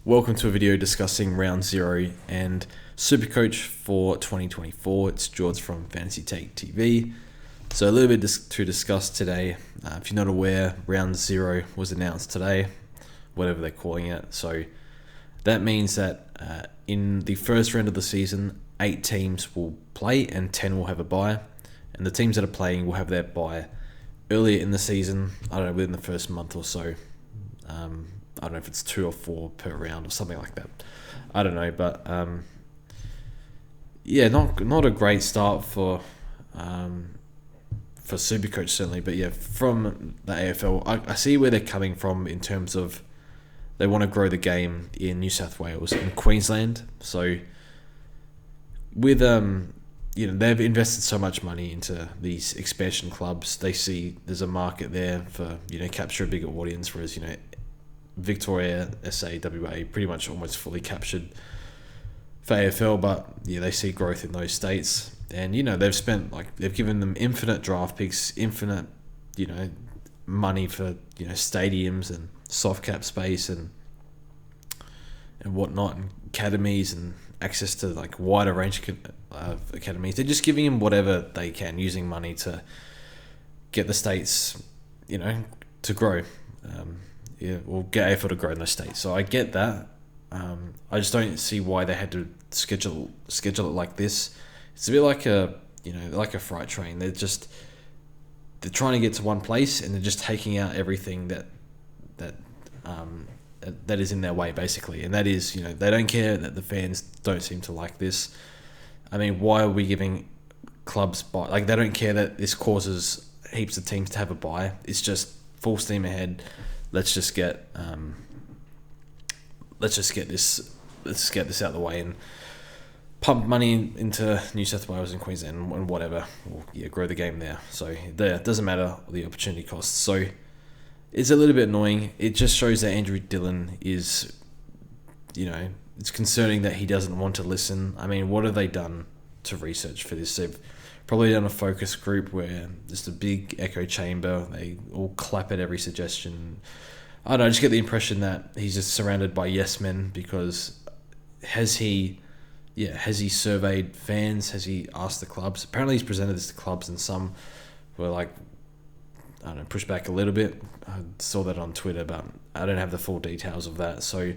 Welcome to a video discussing round 0 and SuperCoach for 2024. It's George from Fantasy Take TV. So a little bit to discuss today. If you're not aware, round 0 was announced today, whatever they're calling it. So that means that in the first round of the season, 8 teams will play and 10 will have a bye. And the teams that are playing will have their bye earlier in the season, I don't know, within the first month or so. I don't know if it's 2 or 4 per round or something like that. I don't know, but not a great start for SuperCoach certainly. But yeah, from the AFL, I see where they're coming from in terms of they want to grow the game in New South Wales and Queensland. So with they've invested so much money into these expansion clubs. They see there's a market there for capture a bigger audience, whereas Victoria, SA, WA pretty much almost fully captured for AFL, but yeah, they see growth in those states. And they've given them infinite draft picks, infinite money for stadiums and soft cap space and whatnot, and academies and access to wider range of academies. They're just giving them whatever they can, using money to get the states to grow. Or get AFL to grow in those states. So I get that. I just don't see why they had to schedule it like this. It's a bit like a freight train. They're trying to get to one place and they're just taking out everything that is in their way, basically. And that is, they don't care that the fans don't seem to like this. I mean, why are we giving clubs bye? They don't care that this causes heaps of teams to have a bye. It's just full steam ahead. Let's just get this out of the way and pump money into New South Wales and Queensland and whatever. Grow the game there. So there, it doesn't matter the opportunity costs. So it's a little bit annoying. It just shows that Andrew Dillon is, it's concerning that he doesn't want to listen. I mean, what have they done to research for this? They've probably done a focus group where just a big echo chamber. They all clap at every suggestion. I don't know, I just get the impression that he's just surrounded by yes men, because has he surveyed fans? Has he asked the clubs? Apparently he's presented this to clubs and some were pushed back a little bit. I saw that on Twitter, but I don't have the full details of that. So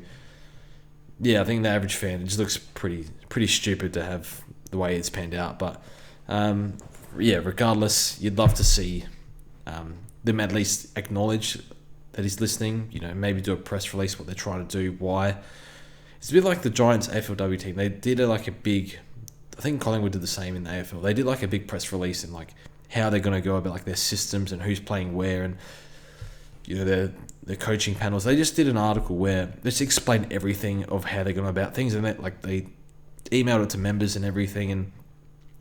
yeah, I think the average fan, it just looks pretty stupid to have the way it's panned out. But regardless, you'd love to see them at least acknowledge that he's listening, maybe do a press release, what they're trying to do, why. It's a bit like the Giants AFLW team. They did I think Collingwood did the same in the AFL. They did a big press release and how they're going to go about their systems and who's playing where and their coaching panels. They just did an article where they just explained everything of how they're going about things, and they emailed it to members and everything, and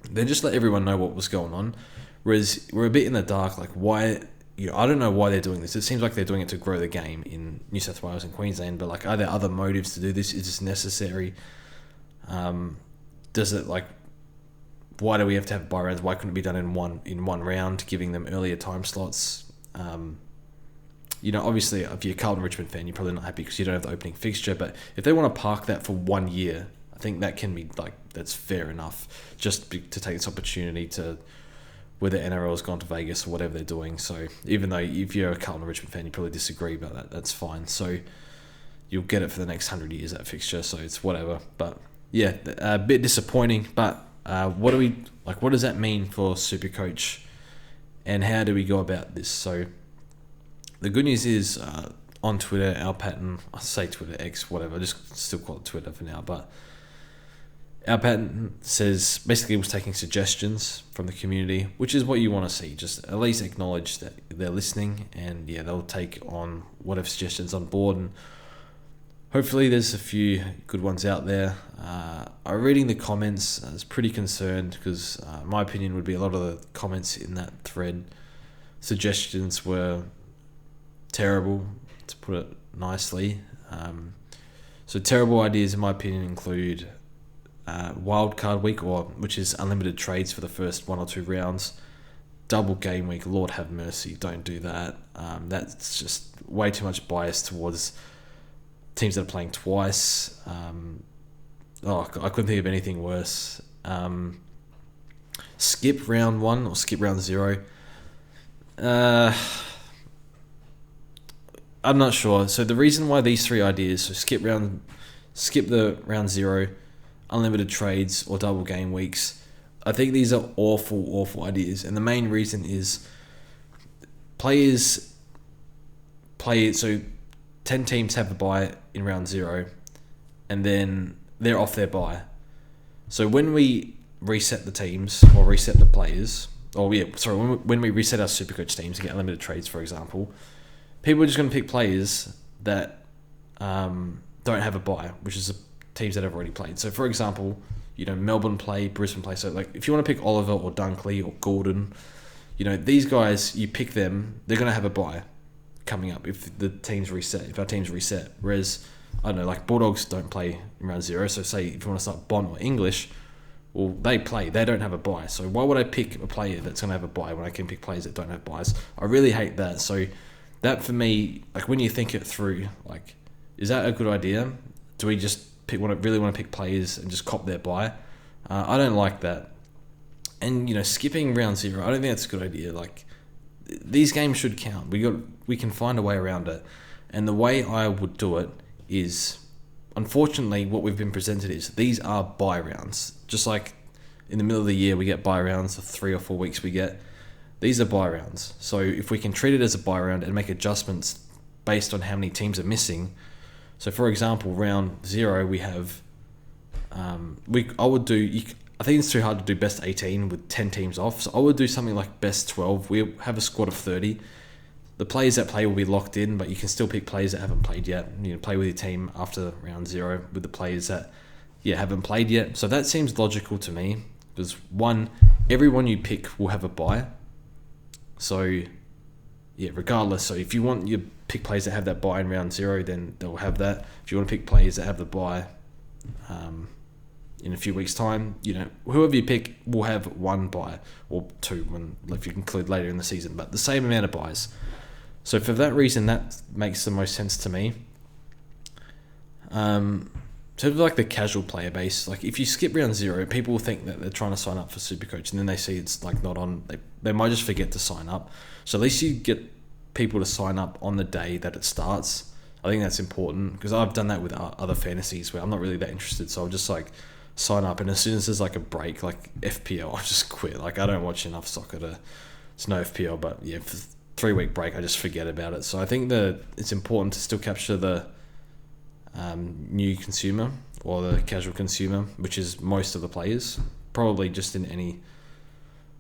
they just let everyone know what was going on. Whereas we're a bit in the dark, why. I don't know why they're doing this. It seems like they're doing it to grow the game in New South Wales and Queensland, but are there other motives to do this? Is this necessary? Does it why do we have to have bye rounds? Why couldn't it be done in one round, giving them earlier time slots? Obviously, if you're a Carlton Richmond fan, you're probably not happy because you don't have the opening fixture. But if they want to park that for 1 year, I think that can be that's fair enough. Just to take this opportunity to, whether NRL has gone to Vegas or whatever they're doing. So even though if you're a Carlton Richmond fan, you probably disagree about that. That's fine. So you'll get it for the next 100 years, that fixture. So it's whatever. But yeah, a bit disappointing. But what does that mean for SuperCoach, and how do we go about this? So the good news is on Twitter, Al Patton, I say Twitter, X, whatever. I just still call it Twitter for now. But Al Patton says basically he was taking suggestions from the community, which is what you want to see. Just at least acknowledge that they're listening, and they'll take on whatever suggestions on board, and hopefully there's a few good ones out there. I'm reading the comments. I was pretty concerned because my opinion would be a lot of the comments in that thread, suggestions were terrible, to put it nicely. So terrible ideas in my opinion include wildcard week, which is unlimited trades for the first 1 or 2 rounds. Double game week, Lord have mercy, don't do that. That's just way too much bias towards teams that are playing twice. I couldn't think of anything worse. Skip round 1 or skip round 0. I'm not sure. So the reason why these 3 ideas, so skip the round 0, unlimited trades, or double game weeks, I think these are awful ideas. And the main reason is players play, so 10 teams have a bye in round 0, and then they're off their bye. So when we reset the teams, or reset the players, when we reset our SuperCoach teams and get unlimited trades, for example, people are just going to pick players that don't have a bye, which is the teams that have already played. So, for example, Melbourne play, Brisbane play. So, like, if you want to pick Oliver or Dunkley or Gordon, these guys, you pick them, they're going to have a bye coming up if our teams reset. Whereas, I don't know, like Bulldogs don't play in round 0. So, say if you want to start Bond or English, well, they don't have a bye. So, why would I pick a player that's going to have a bye when I can pick players that don't have buys? I really hate that. So, that for me, like, when you think it through, like, is that a good idea? Do we just really want to pick players and just cop their bye? I don't like that. And, skipping round 0, I don't think that's a good idea. Like, these games should count. We can find a way around it. And the way I would do it is, unfortunately, what we've been presented is these are bye rounds. Just like in the middle of the year, we get bye rounds of 3 or 4 weeks we get. These are bye rounds. So if we can treat it as a bye round and make adjustments based on how many teams are missing. So for example, round 0, we have, I think it's too hard to do best 18 with 10 teams off. So I would do something like best 12. We have a squad of 30. The players that play will be locked in, but you can still pick players that haven't played yet. Play with your team after round 0 with the players that haven't played yet. So that seems logical to me because everyone you pick will have a bye. So, regardless. So if you want you pick players that have that bye in round 0, then they'll have that. If you want to pick players that have the bye in a few weeks' time, whoever you pick will have 1 bye, or 2 if you include later in the season, but the same amount of buys. So for that reason, that makes the most sense to me. So like the casual player base, like if you skip round 0, people will think that they're trying to sign up for SuperCoach, and then they see it's like not on. They might just forget to sign up. So at least you get people to sign up on the day that it starts. I think that's important because I've done that with other fantasies where I'm not really that interested. So I'll just like sign up, and as soon as there's like a break, like FPL, I'll just quit. Like I don't watch enough soccer it's no FPL, but for 3-week break, I just forget about it. So I think that it's important to still capture the new consumer or the casual consumer, which is most of the players, probably just in any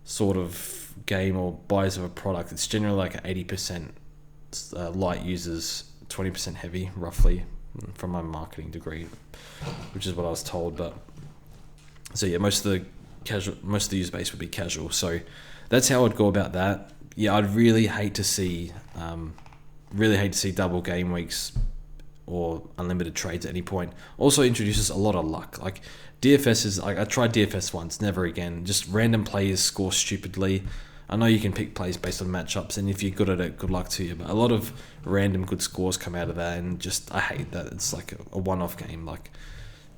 sort of game or buys of a product. It's generally like 80% light users, 20% heavy, roughly, from my marketing degree, which is what I was told. But so most of the user base would be casual. So that's how I'd go about that. I'd really hate to see double game weeks or unlimited trades at any point. Also introduces a lot of luck. Like DFS is, I tried DFS once, never again. Just random players score stupidly. I know you can pick plays based on matchups, and if you're good at it, good luck to you. But a lot of random good scores come out of that, and just I hate that. It's like a one-off game. Like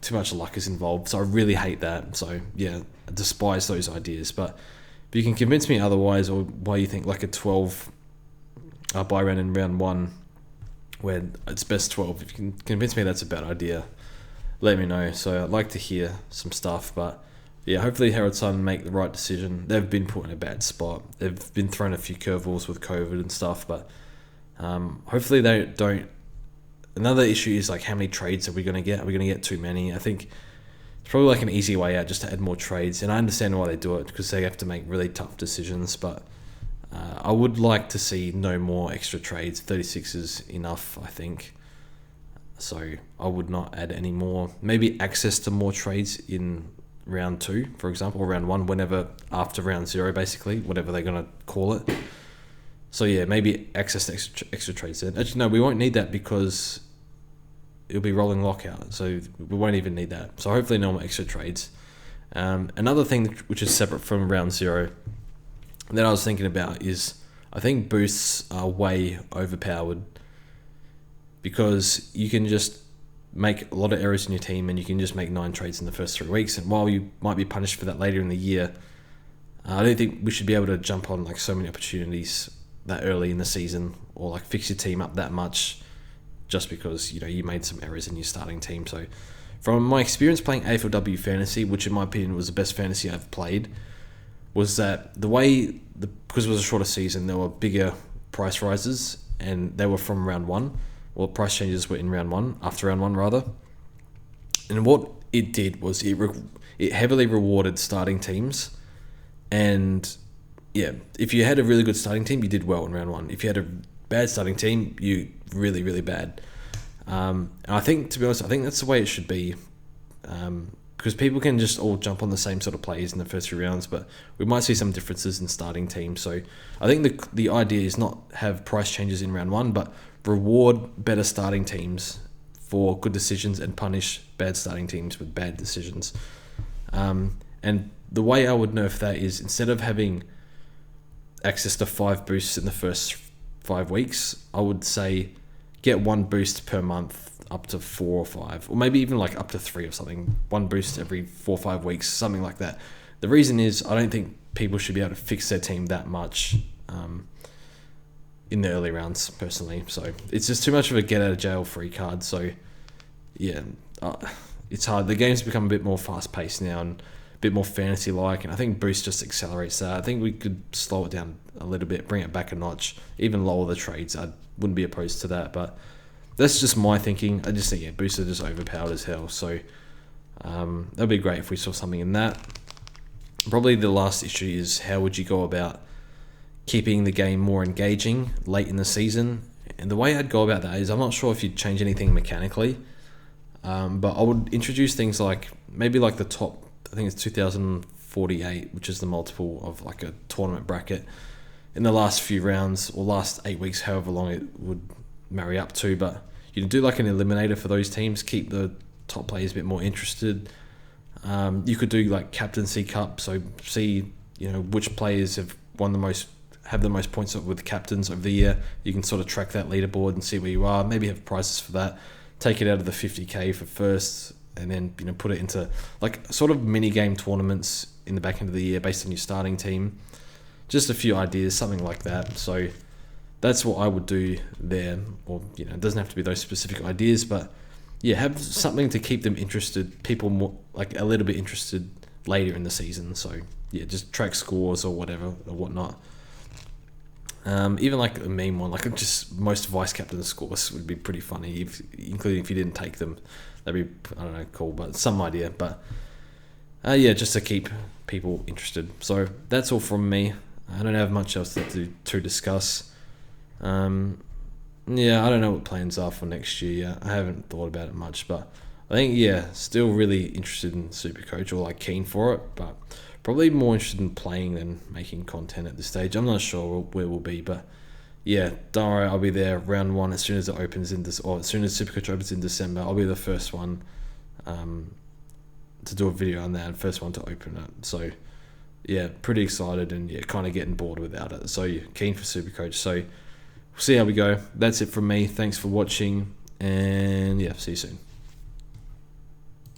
too much luck is involved, so I really hate that. So I despise those ideas. But if you can convince me otherwise, or why you think like a 12 buy round in round 1, where it's best 12, if you can convince me that's a bad idea, let me know. So I'd like to hear some stuff, but hopefully Herald Sun make the right decision. They've been put in a bad spot. They've been thrown a few curveballs with COVID and stuff, but hopefully they don't. Another issue is like how many trades are we going to get? Are we going to get too many? I think it's probably like an easy way out just to add more trades, and I understand why they do it because they have to make really tough decisions, but I would like to see no more extra trades. 36 is enough, I think. So I would not add any more. Maybe access to more trades in round 2, for example, or round 1, whenever after round 0, basically, whatever they're going to call it. So maybe access to extra trades then. Actually, no, we won't need that because it'll be rolling lockout. So we won't even need that. So hopefully no more extra trades. Another thing which is separate from round 0 that I was thinking about is I think boosts are way overpowered because you can just make a lot of errors in your team and you can just make 9 trades in the first 3 weeks. And while you might be punished for that later in the year, I don't think we should be able to jump on like so many opportunities that early in the season, or like fix your team up that much just because you made some errors in your starting team. So from my experience playing AFLW fantasy, which in my opinion was the best fantasy I've played, was that because it was a shorter season, there were bigger price rises and they were from round 1. Well, price changes were in round 1, after round 1 rather. And what it did was it heavily rewarded starting teams. And yeah, if you had a really good starting team, you did well in round 1. If you had a bad starting team, you really, really bad. And I think, to be honest, I think that's the way it should be. Because people can just all jump on the same sort of players in the first 3 rounds, but we might see some differences in starting teams. So I think the idea is not have price changes in round 1, but reward better starting teams for good decisions and punish bad starting teams with bad decisions. And the way I would nerf that is, instead of having access to 5 boosts in the first 5 weeks, I would say get 1 boost per month up to 4 or 5, or maybe even like up to 3 or something. 1 boost every 4 or 5 weeks, something like that. The reason is I don't think people should be able to fix their team that much in the early rounds, personally. So it's just too much of a get out of jail free card. So yeah, it's hard. The game's become a bit more fast paced now and a bit more fantasy like, and I think boost just accelerates that. I think we could slow it down a little bit, bring it back a notch, even lower the trades. I wouldn't be opposed to that, but that's just my thinking. I just think boosts are just overpowered as hell. So that'd be great if we saw something in that. Probably the last issue is, how would you go about keeping the game more engaging late in the season? And the way I'd go about that is, I'm not sure if you'd change anything mechanically, but I would introduce things like maybe like the top, I think it's 2048, which is the multiple of like a tournament bracket in the last few rounds, or last 8 weeks, however long it would marry up to. But you can do like an eliminator for those teams, keep the top players a bit more interested. You could do like captaincy cup, so see which players have the most points with the captains over the year. You can sort of track that leaderboard and see where you are. Maybe have prizes for that. Take it out of the 50k for first, and then put it into like sort of mini game tournaments in the back end of the year based on your starting team. Just a few ideas, something like that. So that's what I would do there. Or it doesn't have to be those specific ideas, but yeah, have something to keep them interested, people more like a little bit interested later in the season. So yeah, just track scores or whatever or whatnot. Even like a meme one, like just most vice captain scores would be pretty funny, including if you didn't take them. That'd be, I don't know, cool, but some idea. But yeah, just to keep people interested. So that's all from me. I don't have much else to discuss. Yeah, I don't know what plans are for next year yet. I haven't thought about it much, but I think, yeah, still really interested in SuperCoach, or like keen for it, but probably more interested in playing than making content at this stage. I'm not sure where we'll be, but yeah, don't worry, I'll be there round 1 as soon as it opens as soon as SuperCoach opens in December. I'll be the first one to do a video on that, and first one to open it. So yeah, pretty excited, and yeah, kind of getting bored without it. So yeah, keen for SuperCoach. So we'll see how we go. That's it from me. Thanks for watching, and yeah, see you soon.